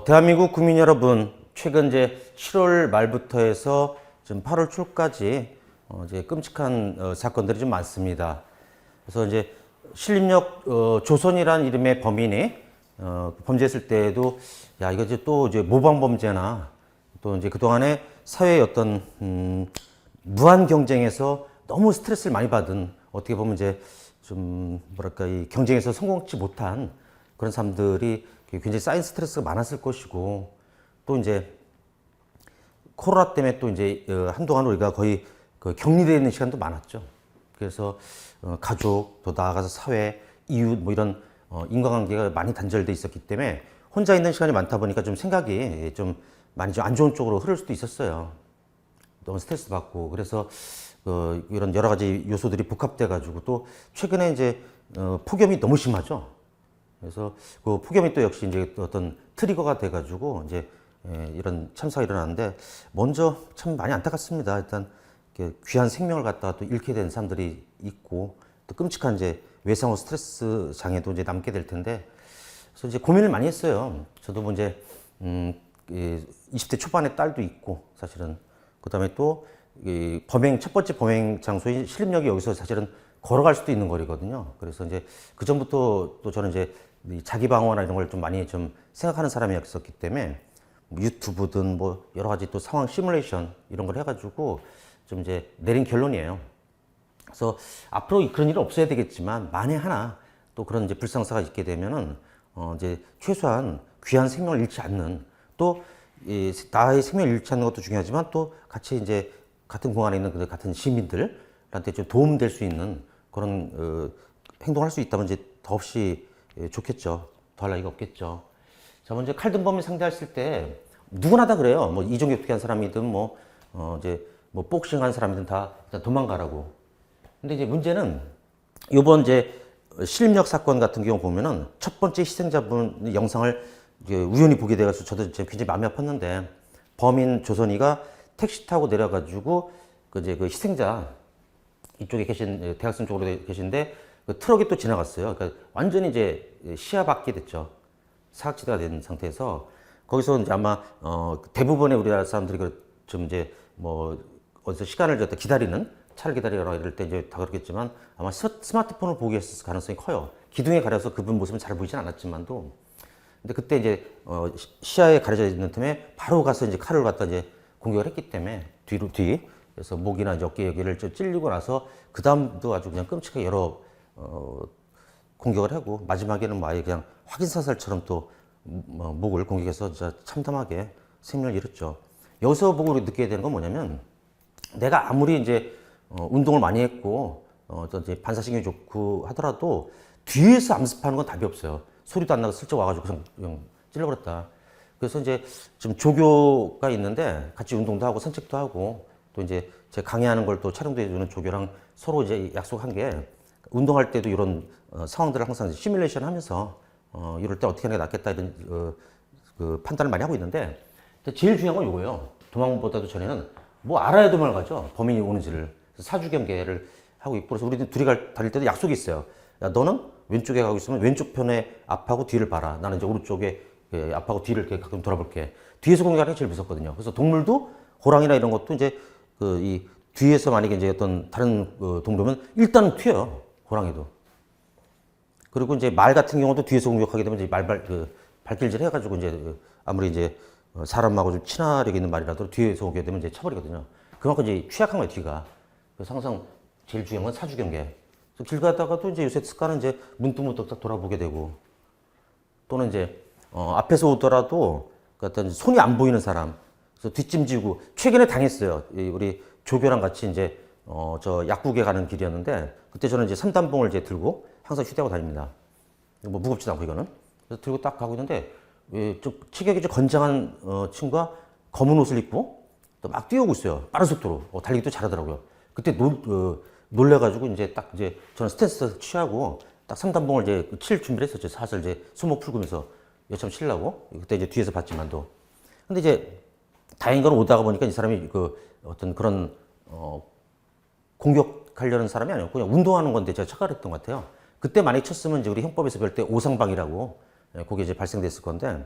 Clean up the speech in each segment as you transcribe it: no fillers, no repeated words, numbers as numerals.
대한민국 국민 여러분, 최근 이제 7월 말부터 해서 지금 8월 초까지 이제 끔찍한 사건들이 좀 많습니다. 그래서 이제 신림역 조선이라는 이름의 범인이 범죄했을 때에도 야 이거 이제 또 이제 모방 범죄나 또 이제 그동안에 사회의 어떤 무한 경쟁에서 너무 스트레스를 많이 받은, 어떻게 보면 이제 좀 뭐랄까 이 경쟁에서 성공치 못한 그런 사람들이 굉장히 쌓인 스트레스가 많았을 것이고, 또 이제 코로나 때문에 또 이제 한동안 우리가 거의 그 격리되어 있는 시간도 많았죠. 그래서 가족, 또 나아가서 사회, 이웃 뭐 이런 인과관계가 많이 단절돼 있었기 때문에 혼자 있는 시간이 많다 보니까 좀 생각이 좀 많이 좀 안 좋은 쪽으로 흐를 수도 있었어요. 너무 스트레스 받고. 그래서 이런 여러 가지 요소들이 복합돼 가지고, 또 최근에 이제 폭염이 너무 심하죠. 그래서 그 폭염이 또 역시 이제 어떤 트리거가 돼가지고 이제 이런 참사가 일어났는데, 먼저 참 많이 안타깝습니다. 일단 귀한 생명을 갖다가 또 잃게 된 사람들이 있고, 또 끔찍한 이제 외상후 스트레스 장애도 이제 남게 될 텐데, 그래서 이제 고민을 많이 했어요. 저도 뭐 이제 20대 초반에 딸도 있고, 사실은 그다음에 또 첫 번째 범행 장소인 신림역이 여기서 사실은 걸어갈 수도 있는 거리거든요. 그래서 이제 그 전부터 또 저는 이제 자기 방어나 이런 걸 좀 많이 좀 생각하는 사람이었기 때문에 뭐 유튜브든 뭐 여러 가지 또 상황 시뮬레이션 이런 걸 해가지고 좀 이제 내린 결론이에요. 그래서 앞으로 그런 일은 없어야 되겠지만, 만에 하나 또 그런 이제 불상사가 있게 되면은 이제 최소한 귀한 생명을 잃지 않는, 또 나의 생명을 잃지 않는 것도 중요하지만 또 같이 이제 같은 공간에 있는 그 같은 시민들한테 좀 도움될 수 있는 그런 행동을 할 수 있다면 이제 더없이 좋겠죠. 더할 나위가 없겠죠. 자, 먼저 칼든 범인 상대했을 때 누구나 다 그래요. 뭐 이종격 투기한 사람이든 뭐 이제 뭐 복싱한 사람이든 다 일단 도망가라고. 근데 이제 문제는 이번 이제 신림역 사건 같은 경우 보면은 첫 번째 희생자분 영상을 우연히 보게 돼가지고 저도 굉장히 마음이 아팠는데, 범인 조선이가 택시 타고 내려가지고 이제 그 희생자 이쪽에 계신 대학생 쪽으로 계신데 그 트럭이 또 지나갔어요. 그러니까 완전히 이제 시야 밖에 됐죠. 사각지대가 된 상태에서 거기서 이제 아마 대부분의 우리나라 사람들이 좀 이제 뭐 어디서 시간을 기다리는 차를 기다리거나 이럴 때 이제 다 그렇겠지만, 아마 스마트폰을 보고 있을 가능성이 커요. 기둥에 가려서 그분 모습은 잘 보이진 않았지만도. 근데 그때 이제 시야에 가려져 있는 틈에 바로 가서 이제 칼을 갖다 이제 공격을 했기 때문에 그래서 목이나 이제 어깨 여기를 좀 찔리고 나서 그 다음도 아주 그냥 끔찍하게 여러 공격을 하고, 마지막에는 뭐 아예 그냥 확인사살처럼 또 목을 공격해서 진짜 참담하게 생명을 잃었죠. 여기서 보고 느끼게 되는 건 뭐냐면, 내가 아무리 이제 운동을 많이 했고 이제 반사신경이 좋고 하더라도 뒤에서 암습하는 건 답이 없어요. 소리도 안 나고 슬쩍 와가지고 그냥 찔러버렸다. 그래서 이제 지금 조교가 있는데 같이 운동도 하고 산책도 하고, 또 이제 제가 강의하는 걸 또 촬영도 해주는 조교랑 서로 이제 약속한 게, 운동할 때도 이런 상황들을 항상 시뮬레이션 하면서 이럴 때 어떻게 하는 게 낫겠다 이런 그 판단을 많이 하고 있는데, 제일 중요한 건 이거예요. 도망보다도 전에는 뭐 알아야 도망가죠. 범인이 오는지를. 사주경계를 하고 있고, 그래서 우리 둘이 다닐 때도 약속이 있어요. 야, 너는 왼쪽에 가고 있으면 왼쪽 편에 앞하고 뒤를 봐라. 나는 이제 오른쪽에 앞하고 뒤를 이렇게 가끔 돌아볼게. 뒤에서 공격하는 게 제일 무섭거든요. 그래서 동물도 호랑이나 이런 것도 이제 이 뒤에서 만약에 이제 어떤 다른 동물이면 일단은 튀어요. 호랑이도. 그리고 이제 말 같은 경우도 뒤에서 공격하게 되면 이제 발길질 해가지고 이제 아무리 이제 사람하고 좀 친화력 있는 말이라도 뒤에서 오게 되면 이제 쳐버리거든요. 그만큼 이제 취약한 거예요, 뒤가. 그래서 항상 제일 중요한 건 사주경계. 길 가다가도 이제 요새 습관은 이제 문득문득 딱 돌아보게 되고, 또는 이제 앞에서 오더라도 어떤 손이 안 보이는 사람, 그래서 뒷짐지고, 최근에 당했어요. 우리 조교랑 같이 이제 저 약국에 가는 길이었는데, 그때 저는 이제 삼단봉을 이제 들고 항상 휴대하고 다닙니다. 뭐 무겁지도 않고 이거는. 그래서 들고 딱 가고 있는데, 좀 체격이 좀 건장한 친구가 검은 옷을 입고 또 막 뛰어오고 있어요. 빠른 속도로. 달리기도 잘하더라고요. 그때 놀래가지고 이제 딱 이제 저는 스탠스 취하고 딱 삼단봉을 이제 칠 준비를 했었죠. 사슬 이제 손목 풀고면서 여참 치려고. 그때 이제 뒤에서 봤지만도. 근데 이제 다행인 건 오다가 보니까 이 사람이 어떤 그런 공격하려는 사람이 아니었고 그냥 운동하는 건데 제가 착각을 했던 것 같아요. 그때 많이 쳤으면 이제 우리 형법에서 배울 때 오상방이라고, 그게 이제 발생됐을 건데,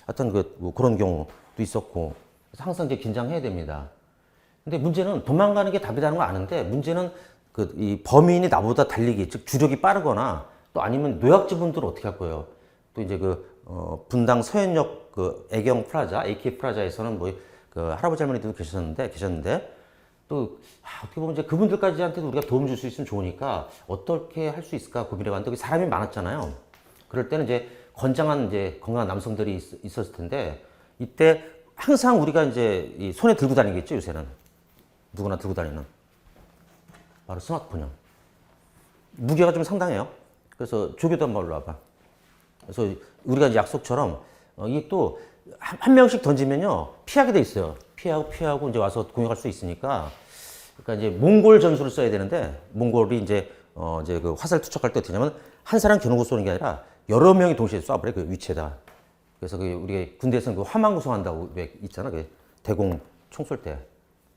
하여튼 뭐 그런 경우도 있었고, 그래서 항상 이제 긴장해야 됩니다. 근데 문제는 도망가는 게 답이라는 거 아는데, 문제는 이 범인이 나보다 달리기, 즉 주력이 빠르거나 또 아니면 노약자분들은 어떻게 할 거예요? 또 이제 분당 서현역 애경 플라자, AK 플라자에서는 뭐 할아버지 할머니들도 계셨는데 또 어떻게 보면 이제 그분들까지한테도 우리가 도움 줄 수 있으면 좋으니까 어떻게 할 수 있을까 고민해 봤는데 사람이 많았잖아요. 그럴 때는 이제 건강한 남성들이 있었을 텐데 이때 항상 우리가 이제 이 손에 들고 다니겠죠, 요새는. 누구나 들고 다니는. 바로 스마트폰이요. 무게가 좀 상당해요. 그래서 조교도 한번 올라와봐. 그래서 우리가 이제 약속처럼 이게 또 한 명씩 던지면요 피하게 돼 있어요. 피하고 이제 와서 공격할 수 있으니까. 그러니까 이제 몽골 전술을 써야 되는데 몽골이 이제 화살 투척할 때 어떻게 하냐면 한 사람 겨누고 쏘는 게 아니라 여러 명이 동시에 쏴버려 그 위치에다. 그래서 우리가 군대에서는 화망 구성한다고 왜 있잖아. 대공 총 쏠 때.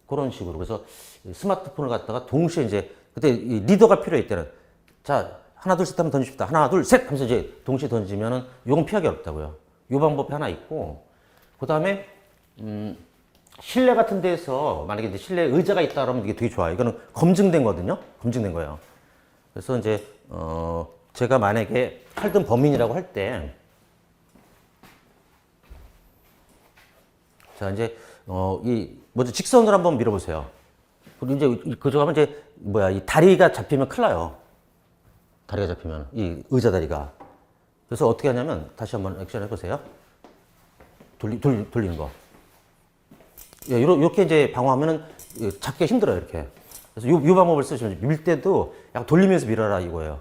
그런 식으로. 그래서 스마트폰을 갖다가 동시에 이제 그때 리더가 필요할 때는 자, 하나, 둘, 셋 하면 던집시다. 하나, 둘, 셋 하면서 이제 동시에 던지면은 요건 피하기 어렵다고요. 요 방법이 하나 있고, 그 다음에, 실내 같은 데에서 만약에 이제 실내 의자가 있다 그러면 이게 되게 좋아요. 이거는 검증된 거거든요. 검증된 거예요. 그래서 이제, 제가 만약에 칼든 범인이라고 할 때, 자, 이제, 먼저 직선으로 한번 밀어보세요. 그리고 이제, 그저 가면 이제, 이 다리가 잡히면 큰일 나요. 다리가 잡히면, 이 의자 다리가. 그래서 어떻게 하냐면, 다시 한번 액션 해보세요. 돌리는 거. 예, 이렇게 이제 방어하면은 잡기가 힘들어요, 이렇게. 그래서 요 방법을 쓰시면 밀 때도 약간 돌리면서 밀어라 이거예요.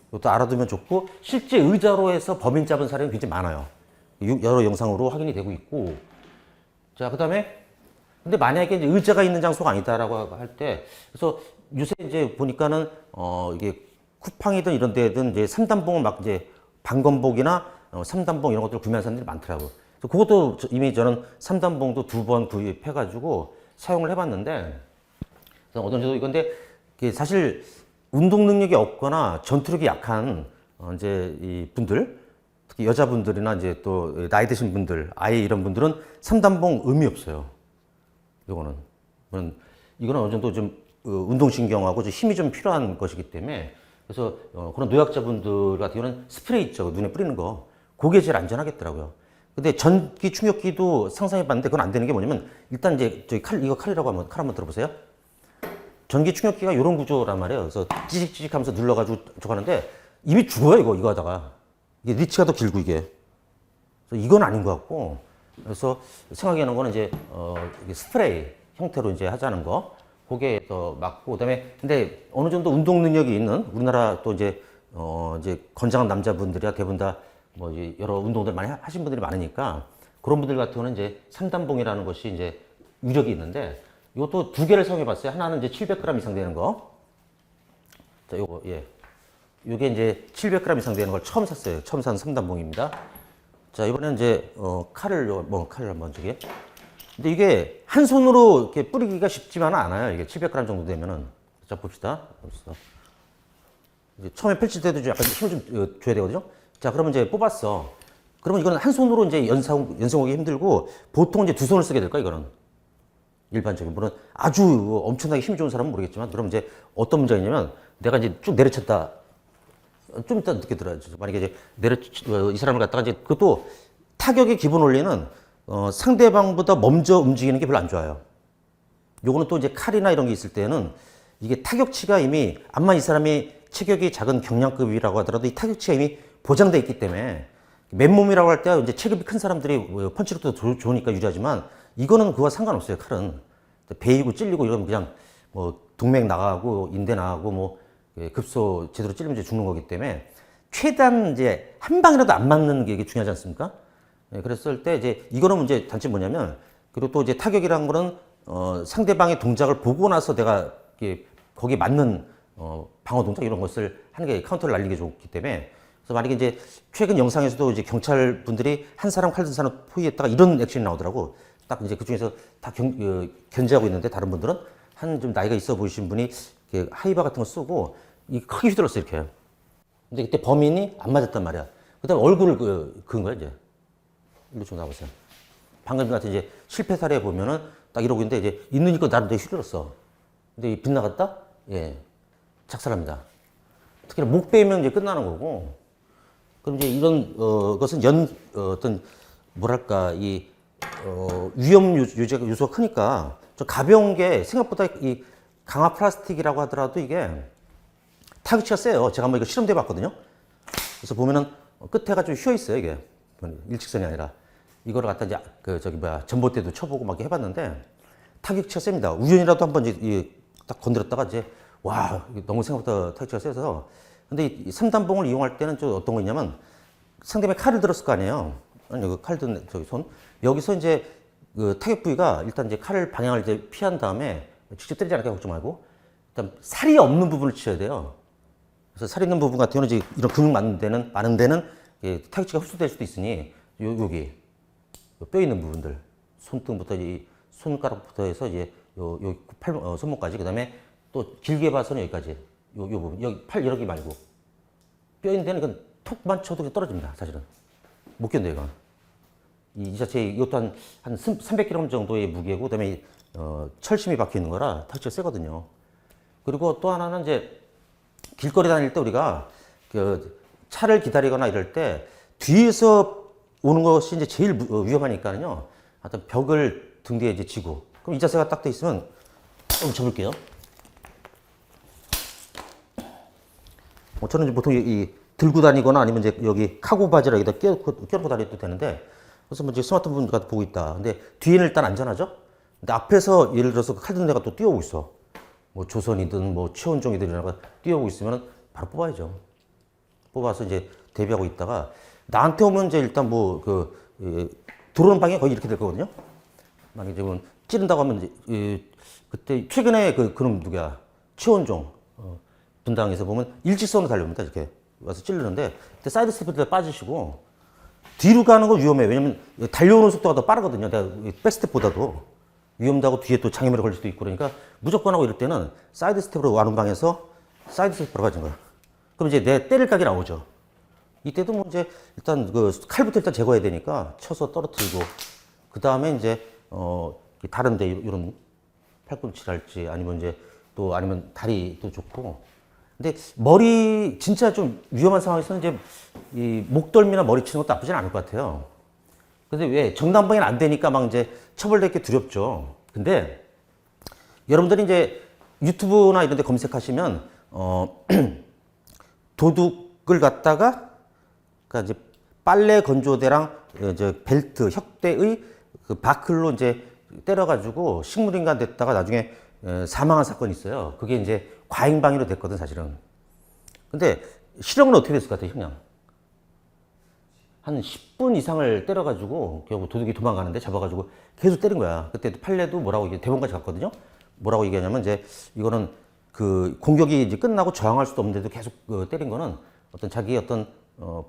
이것도 알아두면 좋고, 실제 의자로 해서 범인 잡은 사람이 굉장히 많아요. 여러 영상으로 확인이 되고 있고. 자, 그 다음에, 근데 만약에 이제 의자가 있는 장소가 아니다라고 할 때, 그래서 요새 이제 보니까는, 이게 쿠팡이든 이런 데든 이제 3단봉을 막 이제 방검복이나 3단봉 이런 것들을 구매하는 사람들이 많더라고요. 그래서 그것도 이미 저는 3단봉도 2번 구입해가지고 사용을 해봤는데, 어느 정도 이건데, 사실 운동 능력이 없거나 전투력이 약한, 이제 이 분들, 특히 여자분들이나 이제 또 나이 드신 분들, 아예 이런 분들은 3단봉 의미 없어요. 이거는 어느 정도 좀 운동신경하고 좀 힘이 좀 필요한 것이기 때문에 그래서 그런 노약자분들 같은 경우는 스프레이 있죠. 눈에 뿌리는 거. 그게 제일 안전하겠더라고요. 근데 전기 충격기도 상상해 봤는데 그건 안 되는 게 뭐냐면 일단 이제 이거 칼이라고 하면 칼 한번 들어보세요. 전기 충격기가 이런 구조란 말이에요. 그래서 찌직찌직 하면서 눌러가지고 저거 하는데 이미 죽어요. 이거 하다가. 이게 리치가 더 길고 이게. 그래서 이건 아닌 것 같고 그래서 생각하는 거는 이제 이게 스프레이 형태로 이제 하자는 거. 그게 더 맞고 그다음에 근데 어느 정도 운동 능력이 있는 우리나라 또 이제 건장한 남자분들이야 대부분 다 뭐 이제 여러 운동들 많이 하신 분들이 많으니까 그런 분들 같은 경우는 이제 3단봉이라는 것이 이제 위력이 있는데 이것도 두 개를 사용해 봤어요. 하나는 이제 700g 이상 되는 거. 자, 요거 요게 이제 700g 이상 되는 걸 처음 샀어요. 처음 산 3단봉입니다. 자, 이번에는 이제 칼을 한번 저기. 근데 이게 한 손으로 이렇게 뿌리기가 쉽지만은 않아요. 이게 700g 정도 되면은. 자, 봅시다. 이제 처음에 펼칠 때도 약간 힘을 좀 줘야 되거든요. 자, 그러면 이제 뽑았어. 그러면 이거는 한 손으로 이제 연성하기 힘들고 보통 이제 두 손을 쓰게 될까, 이거는. 일반적인. 물론 아주 엄청나게 힘이 좋은 사람은 모르겠지만, 그럼 이제 어떤 문제가 있냐면 내가 이제 쭉 내려쳤다. 좀 이따 늦게 들어야죠. 만약에 이제 이 사람을 갖다가 이제 그것도 타격의 기본 원리는 상대방보다 먼저 움직이는 게 별로 안 좋아요. 요거는 또 이제 칼이나 이런 게 있을 때는 이게 타격치가 이미 암만 이 사람이 체격이 작은 경량급이라고 하더라도 이 타격치가 이미 보장돼 있기 때문에 맨몸이라고 할 때 이제 체급이 큰 사람들이 펀치력도 좋으니까 유리하지만 이거는 그와 상관없어요. 칼은 베이고 찔리고 이러면 그냥 뭐 동맥 나가고 인대 나가고 뭐 급소 제대로 찔리면 이제 죽는 거기 때문에 최대한 이제 한 방이라도 안 맞는 게 중요하지 않습니까? 그랬을 때 이제 이거는 이제 단점이 뭐냐면 그리고 또 이제 타격이라는 거는 상대방의 동작을 보고 나서 내가 거기에 맞는 방어 동작 이런 것을 하는 게 카운터를 날리기 좋기 때문에 그래서 만약에 이제 최근 영상에서도 이제 경찰 분들이 한 사람 칼 든 사람 포위했다가 이런 액션이 나오더라고. 딱 이제 그 중에서 다 견제하고 있는데 다른 분들은 한 좀 나이가 있어 보이신 분이 하이바 같은 거 쓰고 이 크게 휘둘렀어 이렇게. 근데 그때 범인이 안 맞았단 말이야. 그다음에 얼굴을 그은 거야, 이제. 일로 좀 나와보세요. 방금 같은 이제 실패 사례 보면은 딱 이러고 있는데 이제 있으니까 나름 되게 휘둘렀어. 근데 빗나갔다? 예. 작살납니다. 특히나 목 빼면 이제 끝나는 거고. 그럼 이제 이런, 것은 어떤, 뭐랄까, 위험 요소가 크니까 좀 가벼운 게 생각보다 이 강화 플라스틱이라고 하더라도 이게 타격치가 세요. 제가 한번 이거 실험돼 봤거든요. 그래서 보면은 끝에가 좀 휘어 있어요, 이게. 일직선이 아니라. 이거를 갖다 이제 전봇대도 쳐보고 막 해봤는데 타격치가 셉니다. 우연이라도 한번 이제 딱 건드렸다가 이제 와, 너무 생각보다 타격치가 세서. 근데 이 3단봉을 이용할 때는 좀 어떤 거 있냐면 상대방이 칼을 들었을 거 아니에요. 아니, 칼 든 손. 여기서 이제 그 타격 부위가 일단 이제 칼을 방향을 이제 피한 다음에 직접 때리지 않을까 걱정 말고 일단 살이 없는 부분을 치셔야 돼요. 그래서 살 있는 부분 같은 경우는 이제 이런 근육 많은 데는 타격치가 흡수될 수도 있으니 여기 뼈 있는 부분들 손등부터 이 손가락부터 해서 이제 요 손목까지 그다음에 또 길게 봐서는 여기까지 요 부분 여기 팔 여기 말고 뼈 있는 데는 이건 톡만 쳐도 떨어집니다. 사실은 못 견뎌요. 이건. 이 자체 이것도 한 300g 정도의 무게고 그다음에 철심이 박혀 있는 거라 타격치가 세거든요. 그리고 또 하나는 이제 길거리 다닐 때 우리가 그 차를 기다리거나 이럴 때 뒤에서 오는 것이 이제 제일 위험하니까요. 하여튼 벽을 등 뒤에 이제 지고 그럼 이 자세가 딱 돼 있으면 좀 접을게요. 저는 이제 보통 들고 다니거나 아니면 이제 여기 카고 바지를 여기다 껴놓고 다녀도 되는데 그래서 뭐 이제 스마트폰 같은 보고 있다. 근데 뒤에는 일단 안전하죠? 근데 앞에서 예를 들어서 칼 든 애가 또 뛰어오고 있어. 뭐 조선이든 뭐 최원종이든 이런 뛰어오고 있으면 바로 뽑아야죠. 뽑아서 이제 대비하고 있다가 나한테 오면 이제 일단 들어오는 방향이 거의 이렇게 될 거거든요. 만약에 지금 찌른다고 하면 이제 그때 최근에 그놈 누구야 최원종 분당에서 보면 일직선으로 달려옵니다. 이렇게 와서 찌르는데 그때 사이드 스텝에 빠지시고 뒤로 가는 거 위험해요. 왜냐면 달려오는 속도가 더 빠르거든요. 내가 백스텝보다도 위험하고 뒤에 또 장애물에 걸릴 수도 있고 그러니까 무조건 하고 이럴 때는 사이드 스텝으로 와는 방에서 사이드 스텝으로 가진 거야. 그럼 이제 내 때릴 각이 나오죠. 이때도 뭐 이제 일단 칼부터 일단 제거해야 되니까 쳐서 떨어뜨리고 그 다음에 이제 다른데 이런 팔꿈치랄지 아니면 이제 또 아니면 다리도 좋고. 근데 머리 진짜 좀 위험한 상황에서는 이제 이 목덜미나 머리 치는 것도 나쁘진 않을 것 같아요. 근데 왜 정당방위는 안 되니까 막 이제 처벌될 게 두렵죠. 근데 여러분들이 이제 유튜브나 이런 데 검색하시면 도둑을 갖다가 그러니까 이제 빨래 건조대랑 이제 벨트, 혁대의 그 바클로 이제 때려가지고 식물인간 됐다가 나중에 사망한 사건이 있어요. 그게 이제 과잉방위로 됐거든, 사실은. 근데 실형은 어떻게 됐을 것 같아요, 형량? 한 10분 이상을 때려가지고 결국 도둑이 도망가는데 잡아가지고 계속 때린 거야. 그때 판례도 뭐라고 대법원까지 갔거든요. 뭐라고 얘기하냐면 이제 이거는 그 공격이 이제 끝나고 저항할 수도 없는데도 계속 때린 거는 어떤 자기의 어떤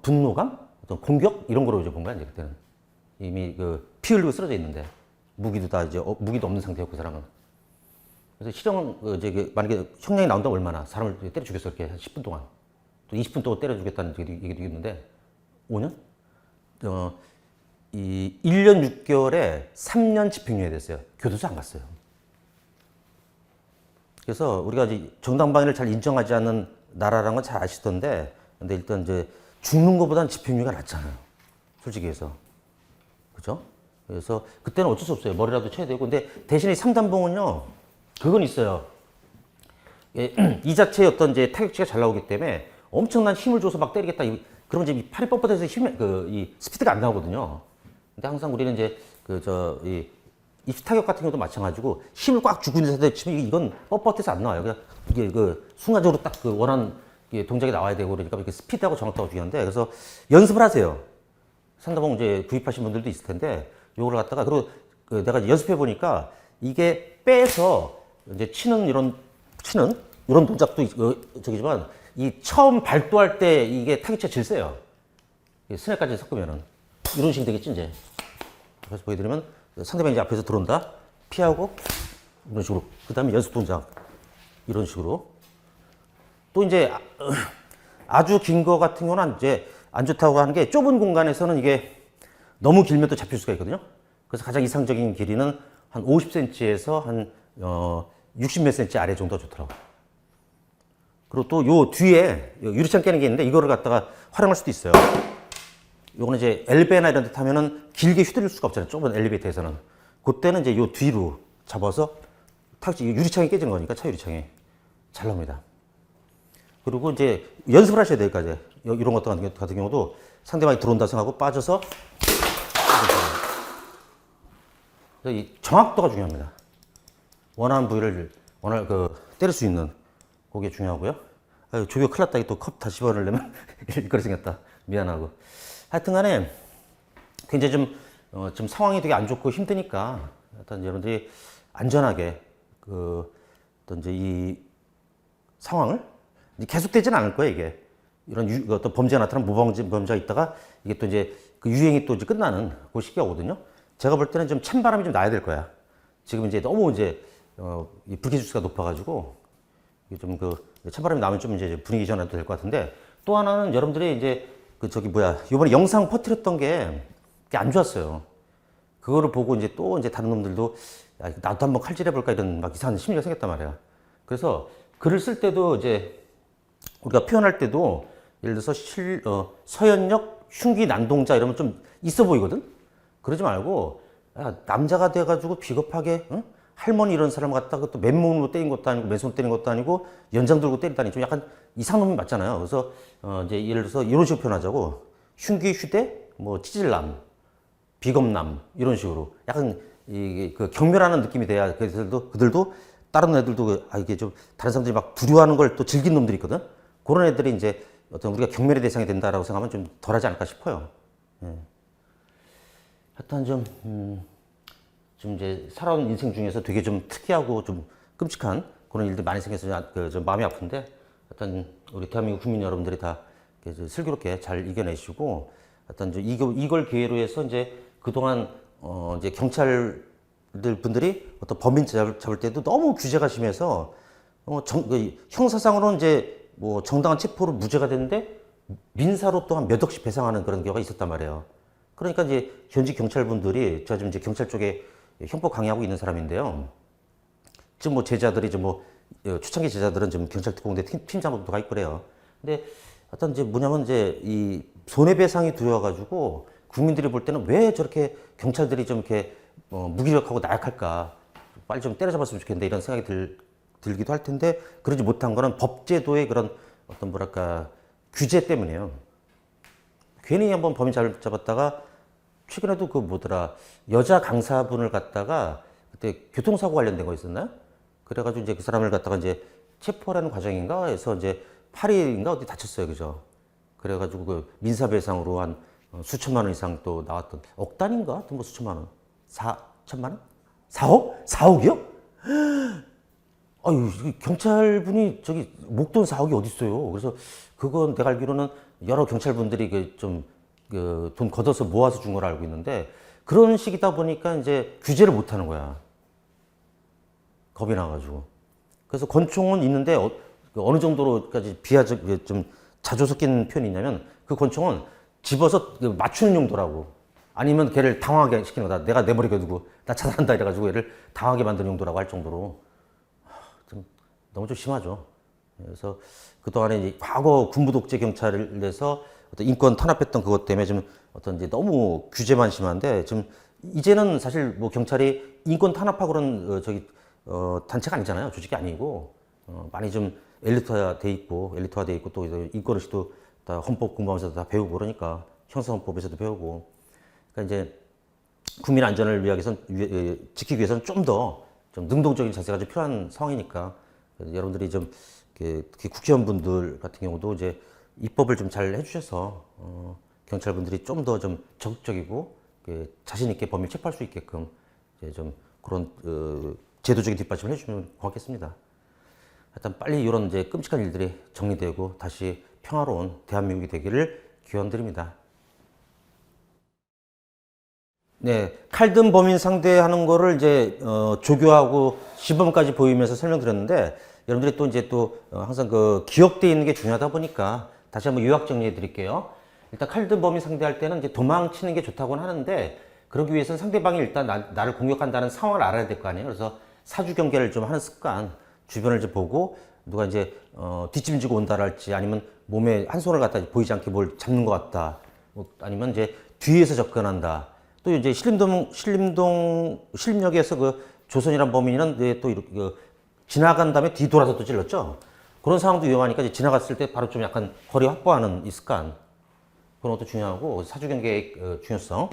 분노감, 어떤 공격 이런 거로 이제 본 거야 이제 그때는 이미 피 흘리고 쓰러져 있는데 무기도 다 이제 무기도 없는 상태였고 그 사람은. 그래서 실형 이제 만약에 형량이 나온다면 얼마나 사람을 때려 죽였어 이렇게 한 10분 동안 또 20분 동안 때려 주겠다는 얘기도 있는데 5년? 이 1년 6개월에 3년 집행유예 됐어요. 교도소 안 갔어요. 그래서 우리가 이제 정당방위를 잘 인정하지 않는 나라라는 건 잘 아시던데, 근데 일단 이제 죽는 것보다는 집행유예가 낫잖아요. 솔직히 해서. 그죠? 그래서 그때는 어쩔 수 없어요. 머리라도 쳐야 되고. 근데 대신에 3단봉은요, 그건 있어요. 이 자체의 어떤 이제 타격치가 잘 나오기 때문에 엄청난 힘을 줘서 막 때리겠다. 그러면 이제 팔이 뻣뻣해서 이 스피드가 안 나오거든요. 근데 항상 우리는 이제 이 타격 같은 경우도 마찬가지고 힘을 꽉 주고 있는 상태에 치면 이건 뻣뻣해서 안 나와요. 그냥 이게 순간적으로 딱 원하는 동작이 나와야 되고 그러니까 이렇게 스피드하고 정확도가 중요한데 그래서 연습을 하세요. 상담원 이제 구입하신 분들도 있을 텐데 요걸 갖다가 그리고 내가 이제 연습해 보니까 이게 빼서 이제 치는 이런 동작도 저기지만 이 처음 발도할 때 이게 타격치가 제일 세요. 스냅까지 섞으면은 이런 식이 되겠지 이제. 그래서 보여드리면 상대방이 이제 앞에서 들어온다. 피하고 이런 식으로. 그 다음에 연습 동작 이런 식으로. 또 이제 아주 긴 거 같은 경우는 이제 안 좋다고 하는 게 좁은 공간에서는 이게 너무 길면 또 잡힐 수가 있거든요. 그래서 가장 이상적인 길이는 한 50cm에서 한 60 몇 cm 아래 정도가 좋더라고요. 그리고 또 요 뒤에 유리창 깨는 게 있는데 이거를 갖다가 활용할 수도 있어요. 요거는 이제 엘베나 이런 데 타면은 길게 휘두를 수가 없잖아요. 좁은 엘리베이터에서는. 그때는 이제 요 뒤로 잡아서 탁 유리창이 깨지는 거니까 차 유리창이 잘 나옵니다. 그리고 이제 연습을 하셔야 돼요. 이제 이런 것들 같은 경우도 상대방이 들어온다 생각하고 빠져서 이 정확도가 중요합니다. 원하는 부위를 때릴 수 있는 그게 중요하고요. 아유, 조교 큰일 났다. 또 컵 다시 집어넣으려면 이거리 생겼다. 미안하고. 하여튼 간에 굉장히 좀 상황이 되게 안 좋고 힘드니까 일단 여러분들이 안전하게 어떤 이제 이 상황을 계속되지는 않을 거예요, 이게. 이런 어떤 범죄가 나타나면 모범범죄가 있다가 이게 또 이제 그 유행이 또 이제 끝나는 그 시기가 오거든요. 제가 볼 때는 좀 찬바람이 좀 나야 될 거야. 지금 이제 너무 이제 이 불쾌지수가 높아가지고 좀 찬바람이 나면 좀 이제 분위기 전환도 될 것 같은데 또 하나는 여러분들이 이제 이번에 영상 퍼뜨렸던 게 안 좋았어요. 그거를 보고 이제 또 이제 다른 놈들도 야, 나도 한번 칼질해볼까 이런 막 이상한 심리가 생겼단 말이야. 그래서 글을 쓸 때도 이제 우리가 표현할 때도 예를 들어서 서현역 흉기 난동자 이러면 좀 있어 보이거든? 그러지 말고 야, 남자가 돼가지고 비겁하게 응? 할머니 이런 사람 갖다가 또 맨몸으로 때린 것도 아니고 맨손으로 때린 것도 아니고 연장 들고 때리다니 좀 약간 이상한 놈이 맞잖아요. 그래서 이제 예를 들어서 이런 식으로 표현하자고 흉기 휴대 뭐 찌질남 비겁남 이런 식으로 약간 그 경멸하는 느낌이 돼야 그들도 다른 애들도 이게 좀 다른 사람들이 막 두려워하는 걸 또 즐긴 놈들이 있거든. 그런 애들이 이제 어떤 우리가 경멸의 대상이 된다라고 생각하면 좀 덜하지 않을까 싶어요. 예. 하여튼 좀 이제 살아온 인생 중에서 되게 좀 특이하고 좀 끔찍한 그런 일들 많이 생겨서 좀 마음이 아픈데 하여튼 우리 대한민국 국민 여러분들이 다 슬기롭게 잘 이겨내시고 하여튼 이제 이걸 기회로 해서 이제 그동안 이제 경찰들 분들이 어떤 범인 잡을 때도 너무 규제가 심해서 형사상으로는 이제 뭐 정당한 체포로 무죄가 됐는데 민사로 또한 몇 억씩 배상하는 그런 경우가 있었단 말이에요. 그러니까 이제 현직 경찰분들이 제가 지금 이제 경찰 쪽에 형법 강의하고 있는 사람인데요. 지금 뭐 제자들이 초창기 제자들은 지금 경찰특공대 팀장으로도 가 있고 그래요. 근데 하여튼 이제 뭐냐면 이제 이 손해배상이 두려워가지고 국민들이 볼 때는 왜 저렇게 경찰들이 좀 이렇게 무기력하고 나약할까? 빨리 좀 때려잡았으면 좋겠는데 이런 생각이 들기도 할 텐데 그러지 못한 거는 법제도의 그런 어떤 뭐랄까 규제 때문이에요. 괜히 한번 범인 잡았다가 최근에도 여자 강사분을 갖다가 그때 교통사고 관련된 거 있었나요? 그래가지고 이제 그 사람을 갖다가 이제 체포하는 과정인가 해서 이제 팔인가 어디 다쳤어요. 그죠? 그래가지고 그 민사배상으로 한 수천만 원 이상 또 나왔던 억 단인가? 하여튼 뭐 수천만 원. 4천만 원? 4억? 4억이요? 아유, 경찰분이 목돈 4억이 어딨어요. 그래서 그건 내가 알기로는 여러 경찰분들이 돈 걷어서 모아서 준 걸 알고 있는데 그런 식이다 보니까 이제 규제를 못 하는 거야. 겁이 나가지고. 그래서 권총은 있는데 어느 정도로까지 좀 자주 섞인 표현이 있냐면 그 권총은 집어서 맞추는 용도라고. 아니면 걔를 당황하게 시키는 거다. 내가 내 머리 겨두고 나 차단한다 이래가지고 얘를 당하게 만드는 용도라고 할 정도로 너무 좀 심하죠. 그래서 그동안에 이제 과거 군부 독재 경찰을 내서 어떤 인권 탄압했던 그것 때문에 좀 어떤 이제 너무 규제만 심한데 지금 이제는 사실 뭐 경찰이 인권 탄압하고 그런 단체가 아니잖아요. 조직이 아니고 많이 좀 엘리트화돼 있고 또 인권의식도 다 헌법 공부하면서도 다 배우고 그러니까 형사헌법에서도 배우고 그러니까 이제 국민 안전을 지키기 위해서는 좀 더 좀 능동적인 자세가 좀 필요한 상황이니까 여러분들이 좀 특히 국회의원분들 같은 경우도 이제 입법을 좀 잘 해주셔서 경찰분들이 좀 더 좀 적극적이고 자신 있게 범인 체포할 수 있게끔 이제 좀 그런 제도적인 뒷받침을 해주면 고맙겠습니다. 하여튼 빨리 이런 이제 끔찍한 일들이 정리되고 다시 평화로운 대한민국이 되기를 기원드립니다. 네, 칼든 범인 상대하는 거를 이제 조교하고 시범까지 보이면서 설명드렸는데 여러분들이 또 이제 항상 기억되어 있는 게 중요하다 보니까 다시 한번 요약 정리해 드릴게요. 일단 칼든 범인 상대할 때는 이제 도망치는 게 좋다고는 하는데 그러기 위해서는 상대방이 일단 나를 공격한다는 상황을 알아야 될 거 아니에요. 그래서 사주 경계를 좀 하는 습관, 주변을 좀 보고 누가 이제 뒷짐지고 온다랄지 아니면 몸에 한 손을 갖다 보이지 않게 뭘 잡는 것 같다. 뭐 아니면 이제 뒤에서 접근한다. 또 이제 신림역에서 그 조선이란 범인은 이제 또 이렇게 지나간 다음에 뒤돌아서 또 찔렀죠. 그런 상황도 위험하니까 이제 지나갔을 때 바로 좀 약간 거리 확보하는 이 습관. 그런 것도 중요하고 사주 경계의 중요성.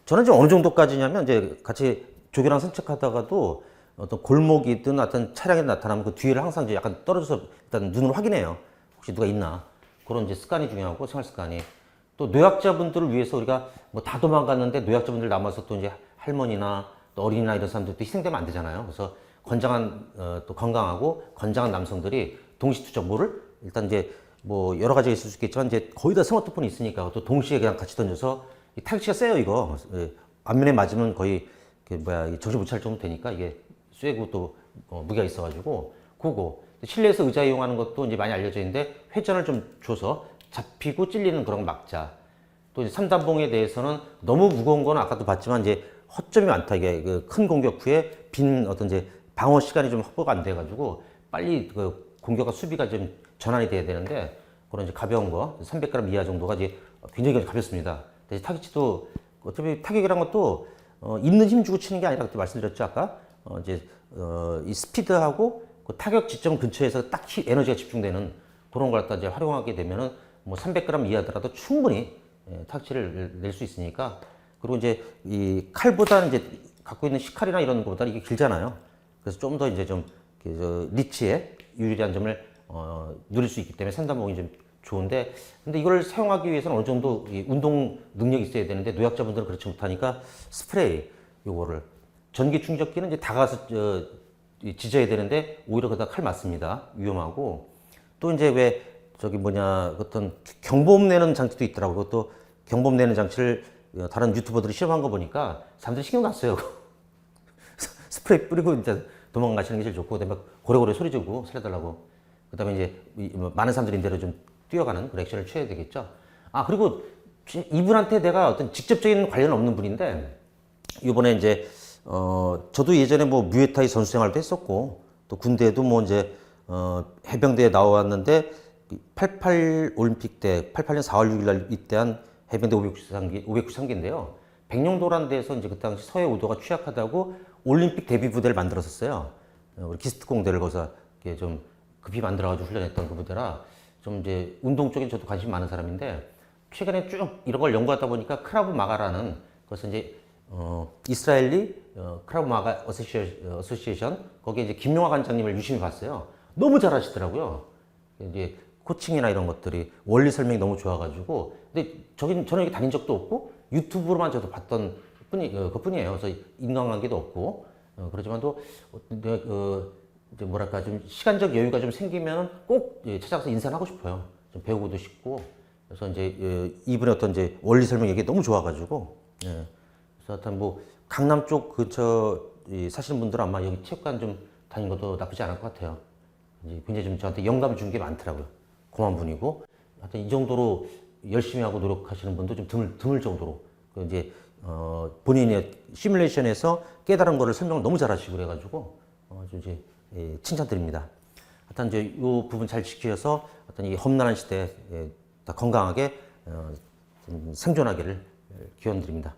저는 이제 어느 정도까지냐면 이제 같이 조교랑 산책하다가도 어떤 골목이든 어떤 차량이 나타나면 그 뒤를 항상 이제 약간 떨어져서 일단 눈으로 확인해요. 혹시 누가 있나. 그런 이제 습관이 중요하고 생활 습관이. 또 노약자분들을 위해서 우리가 뭐 다 도망갔는데 노약자분들 남아서 또 이제 할머니나 또 어린이나 이런 사람들도 희생되면 안 되잖아요. 그래서 건장한 또 건강하고 건장한 남성들이 동시투척물을 일단 이제 뭐 여러 가지가 있을 수 있겠지만 이제 거의 다 스마트폰이 있으니까 또 동시에 그냥 같이 던져서 이 타격치가 세요 이거. 앞면에 맞으면 거의 정신 못 차릴 정도 되니까 이게 쇠고 또 무게가 있어가지고 그거 실내에서 의자 이용하는 것도 이제 많이 알려져 있는데 회전을 좀 줘서 잡히고 찔리는 그런 거 막자. 또 이제 삼단봉에 대해서는 너무 무거운 거는 아까도 봤지만 이제 허점이 많다. 이게 그 큰 공격 후에 빈 어떤 이제 방어 시간이 좀 확보가 안 돼가지고 빨리 그 공격과 수비가 좀 전환이 돼야 되는데 그런 이제 가벼운 거 300g 이하 정도가 이제 굉장히 가볍습니다. 근데 타격치도 어차피 타격이란 것도 있는 힘 주고 치는 게 아니라 그때 말씀드렸죠 아까 이 스피드하고 그 타격 지점 근처에서 딱 에너지가 집중되는 그런 걸 갖다 이제 활용하게 되면은 뭐 300g 이하더라도 충분히 타격치를 낼 수 있으니까 그리고 이제 이 칼보다는 이제 갖고 있는 시칼이나 이런 거보다 이게 길잖아요. 그래서 좀 더 이제 좀 리치에 유리한 점을 누릴 수 있기 때문에 산단봉이 좀 좋은데 근데 이걸 사용하기 위해서는 어느 정도 운동 능력이 있어야 되는데 노약자분들은 그렇지 못하니까 스프레이 요거를 전기 충격기는 이제 다가가서 지져야 되는데 오히려 그러다 칼 맞습니다. 위험하고 또 이제 왜 저기 뭐냐 어떤 경보음 내는 장치도 있더라고요. 그것도 경보음 내는 장치를 다른 유튜버들이 실험한 거 보니까 사람들이 신경 났어요. 스프레이 뿌리고 이제 도망가시는 게 제일 좋고 그다음에 고래고래 소리 지르고 살려달라고 그다음에 이제 많은 사람들이 인대로 좀 뛰어가는 그런 액션을 취해야 되겠죠. 아 그리고 이분한테 내가 어떤 직접적인 관련 없는 분인데 이번에 이제 저도 예전에 뭐 무에타이 선수 생활도 했었고 또 군대에도 뭐 이제 해병대에 나왔는데 88 올림픽 때 88년 4월 6일 날 입대한 해병대 593기인데요. 백령도라는 데서 이제 그 당시 서해 우도가 취약하다고 올림픽 대비 부대를 만들었었어요. 우리 기스트 공대를 거기서 이렇게 좀 급히 만들어가지고 훈련했던 그 부대라 좀 이제 운동 쪽에 저도 관심 많은 사람인데 최근에 쭉 이런 걸 연구하다 보니까 크라브 마가라는 그것은 이제 이스라엘리 크라브 마가 어소시에이션 거기에 이제 김용화 관장님을 유심히 봤어요. 너무 잘하시더라고요. 이제 코칭이나 이런 것들이 원리 설명이 너무 좋아가지고 근데 저는 여기 다닌 적도 없고 유튜브로만 저도 봤던 그뿐이에요. 그래서 인간관계도 없고 그러지만도 이제 뭐랄까 좀 시간적 여유가 좀 생기면 꼭 찾아가서 인사를 하고 싶어요. 좀 배우고도 싶고 그래서 이제 이분의 어떤 이제 원리 설명 얘기 너무 좋아가지고 그래서 하여튼 뭐 강남 쪽 근처 사시는 분들은 아마 여기 체육관 좀 다니는 것도 나쁘지 않을 것 같아요. 이제 굉장히 좀 저한테 영감 준 게 많더라고요. 고마운 분이고 하여튼 이 정도로 열심히 하고 노력하시는 분도 좀 드물 정도로 이제 본인의 시뮬레이션에서 깨달은 거를 설명을 너무 잘하시고 그래가지고 아주 이제 칭찬드립니다. 하여튼 이제 이 부분 잘 지켜서 어떤 이 험난한 시대에 건강하게 생존하기를 기원드립니다.